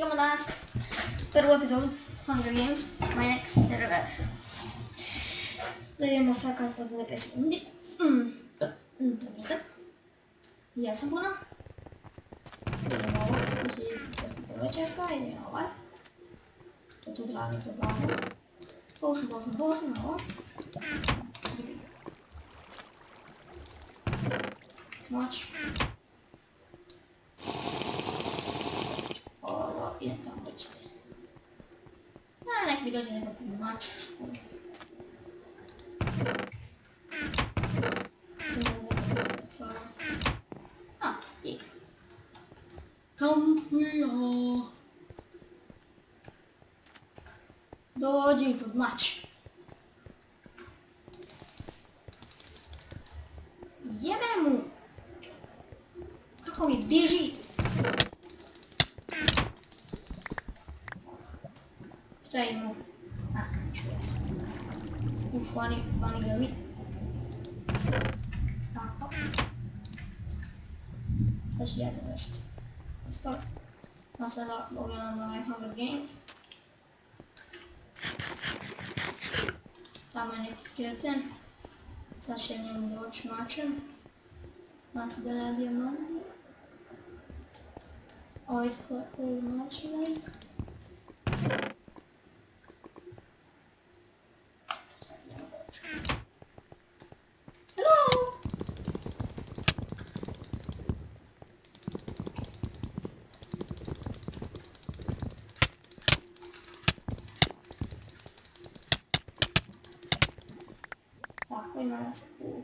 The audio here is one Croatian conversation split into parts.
igramo danas prvu epizodu Hunger Games, My Next Revenge. Da idemo sad kad to bude 5 sekundi. Ja sam puno. Idemo ovo, prva česka, idemo ovaj. To tu glavni, to glavni. Potion, ovo. Moć. Ovo, idem tamo dođete. Nek mi dođe neko mač. Come here. Dođi kod mač. Jebe mu! Kako mi biži! Šta je imao? Čuo sam. Vani ga mi. Tako. Da ću ja završiti. Stop. A sada pogledam na Hunger Games. Tamo je neki kreten. Sad će njemu doći mačem. Znači da radi malo. Ovo isklepaju mačevi. Hello! Tako, ima nas u...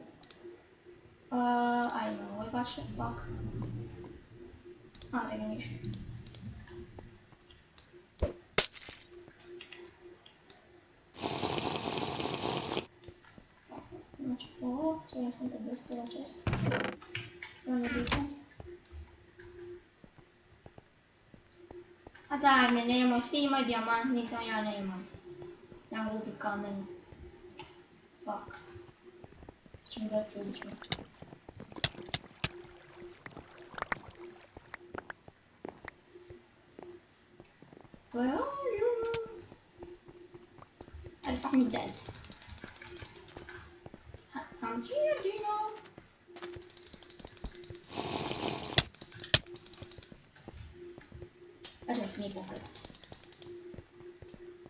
I know, what the fuck? Nema ništa. Znači ovo, sada sam da dostala često. To ne bitno. A daj me, nemoj, svi imaju dijamant, nisam ja nemam. Ja mogu biti kamen. Fuck. Čemu da čudiš me. Where are you? I'm fucking dead. I'm here, Gino. Ja ćemo se mi pogledati.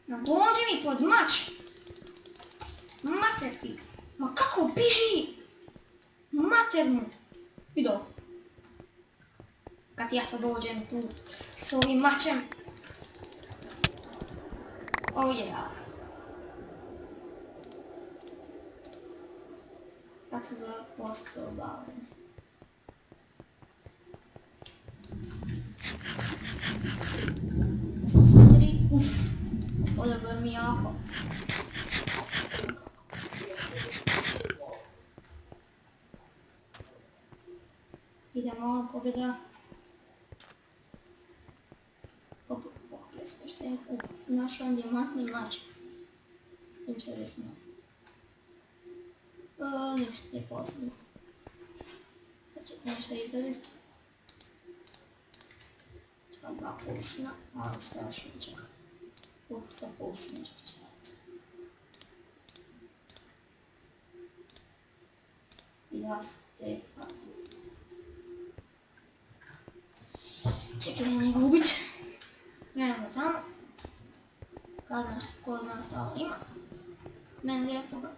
Dođi mi pod mač! Mater ti! Ma kako biži! Mater mu! Vidio? Kad ja sad dođem tu s ovim mačem. Oh yeah. Kako se zove posto obavljanje? Ja sam sad 3. Uff. Odagor mi jako. Idemo, pobjeda. Što je našao dijamantni mač. Ništa više nema. Ništa je posebno. Sad ćete nešto izgledati. Čekam 2 pošna, ali strašno čekam. Sa pošnom nešto staviti. I da ste... Čekaj da njega ubiti. Gledamo tamo. Ko zna šta ovo ima. Meni lijepo ga.